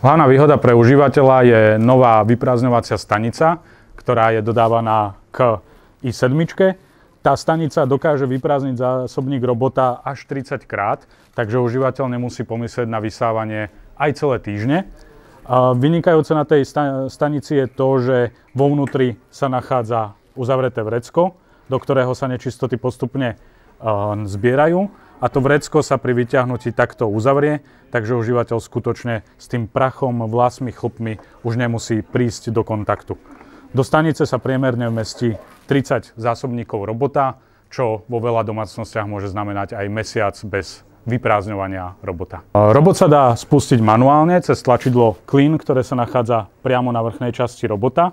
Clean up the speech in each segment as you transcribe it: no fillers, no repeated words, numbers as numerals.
Hlavná výhoda pre užívateľa je nová vyprázdňovacia stanica, ktorá je dodávaná k i7. Tá stanica dokáže vyprázdniť zásobník robota až 30 krát, takže užívateľ nemusí pomyslieť na vysávanie aj celé týždne. Vynikajúce na tej stanici je to, že vo vnútri sa nachádza uzavreté vrecko, do ktorého sa nečistoty postupne zbierajú. A to vrecko sa pri vyťahnutí takto uzavrie, takže užívateľ skutočne s tým prachom, vlasmi, chlpmi už nemusí prísť do kontaktu. Do stanice sa priemerne vmestí 30 zásobníkov robota, čo vo veľa domácnostiach môže znamenať aj mesiac bez vyprázdňovania robota. Robot sa dá spustiť manuálne cez tlačidlo Clean, ktoré sa nachádza priamo na vrchnej časti robota,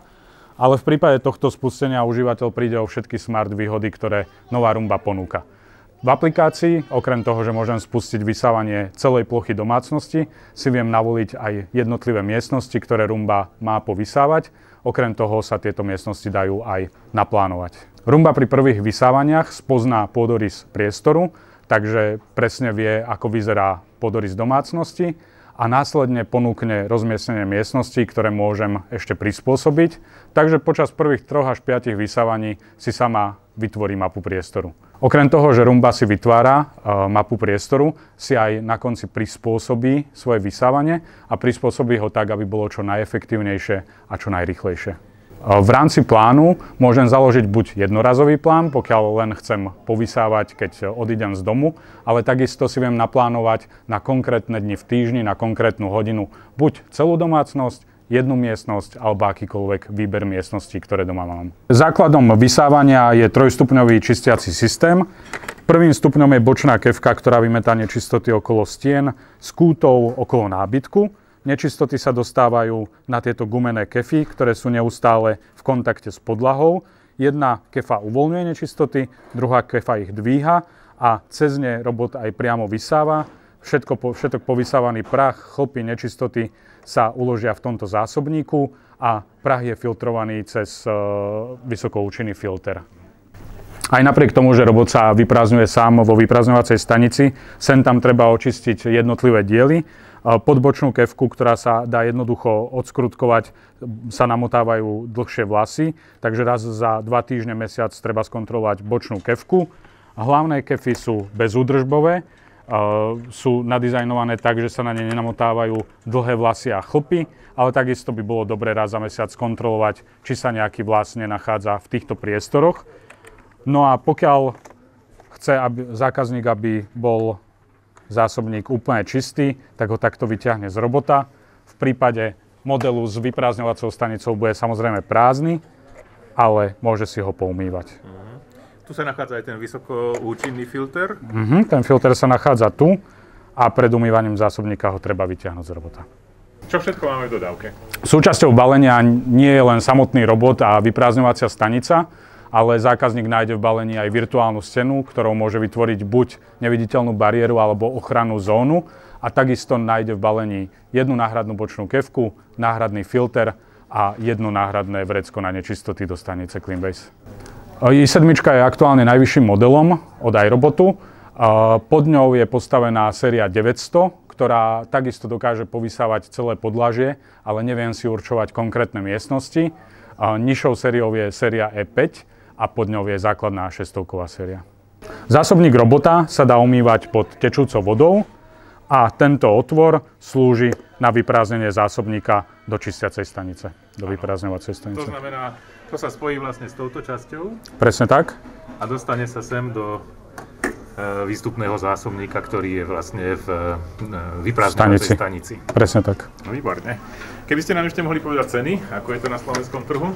ale v prípade tohto spustenia užívateľ príde o všetky smart výhody, ktoré nová Roomba ponúka. V aplikácii, okrem toho, že môžem spustiť vysávanie celej plochy domácnosti, si viem navoliť aj jednotlivé miestnosti, ktoré Roomba má povysávať. Okrem toho sa tieto miestnosti dajú aj naplánovať. Roomba pri prvých vysávaniach spozná pôdorys priestoru, takže presne vie, ako vyzerá pôdorys domácnosti a následne ponúkne rozmiestnenie miestností, ktoré môžem ešte prispôsobiť. Takže počas prvých 3 až 5 vysávaní si sama vytvorí mapu priestoru. Okrem toho, že Roomba si vytvára mapu priestoru, si aj na konci prispôsobí svoje vysávanie a prispôsobí ho tak, aby bolo čo najefektívnejšie a čo najrýchlejšie. V rámci plánu môžem založiť buď jednorazový plán, pokiaľ len chcem povysávať, keď odídem z domu, ale takisto si viem naplánovať na konkrétne dni v týždni, na konkrétnu hodinu buď celú domácnosť, jednu miestnosť alebo akýkoľvek výber miestností, ktoré doma mám. Základom vysávania je trojstupňový čistiaci systém. Prvým stupňom je bočná kefka, ktorá vymetá nečistoty okolo stien, z kútov okolo nábytku. Nečistoty sa dostávajú na tieto gumené kefy, ktoré sú neustále v kontakte s podlahou. Jedna kefa uvoľňuje nečistoty, druhá kefa ich dvíha a cez ne robot aj priamo vysáva. Všetok povysávaný prach, chlpy, nečistoty sa uložia v tomto zásobníku a prach je filtrovaný cez vysokoučinný filter. Aj napriek tomu, že robot sa vyprázdňuje sám vo vyprázdňovacej stanici, sem tam treba očistiť jednotlivé diely. Pod bočnú kefku, ktorá sa dá jednoducho odskrutkovať, sa namotávajú dlhšie vlasy, takže raz za 2 týždne, mesiac treba skontrolovať bočnú kefku. Hlavné kefy sú bezúdržbové, sú nadizajnované tak, že sa na ne nenamotávajú dlhé vlasy a chlpy, ale takisto by bolo dobre raz za mesiac kontrolovať, či sa nejaký vlas nenachádza v týchto priestoroch. No a pokiaľ chce zákazník, aby bol zásobník úplne čistý, tak ho takto vyťahne z robota. V prípade modelu s vyprázdňovacou stanicou bude samozrejme prázdny, ale môže si ho poumývať. Tu sa nachádza aj ten vysokoučinný filter. Ten filter sa nachádza tu a pred umývaním zásobníka ho treba vyťahnuť z robota. Čo všetko máme v dodávke? Súčasťou balenia nie je len samotný robot a vyprázdňovacia stanica, ale zákazník nájde v balení aj virtuálnu stenu, ktorou môže vytvoriť buď neviditeľnú bariéru alebo ochrannú zónu a takisto nájde v balení jednu náhradnú bočnú kefku, náhradný filter a jedno náhradné vrecko na nečistoty do stanice Cleanbase. i7 je aktuálne najvyšším modelom od iRobotu. Pod ňou je postavená séria 900, ktorá takisto dokáže povysávať celé podlažie, ale neviem si určovať konkrétne miestnosti. Nižšou sériou je séria E5 a pod ňou je základná 600-ková séria. Zásobník robota sa dá umývať pod tečúcou vodou a tento otvor slúži na vyprázdnenie zásobníka do čistiacej stanice, do vyprázdňovacej stanice. To znamená, to sa spojí vlastne s touto časťou. Presne tak. A dostane sa sem do výstupného zásobníka, ktorý je vlastne v vyprázdňovacej stanici. Presne tak. No výborne. Keby ste nám ešte mohli povedať ceny, ako je to na slovenskom trhu?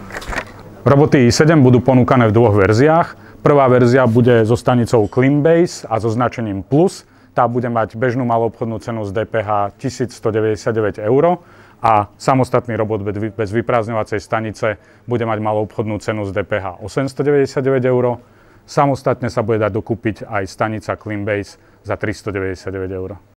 Roboty i7 budú ponúkané v 2 verziách. Prvá verzia bude so stanicou Cleanbase a so značením Plus. Tá bude mať bežnú maloobchodnú cenu z DPH 1199 € a samostatný robot bez vyprázdňovacej stanice bude mať maloobchodnú cenu z DPH 899 €. Samostatne sa bude dať dokúpiť aj stanica Cleanbase za 399 €.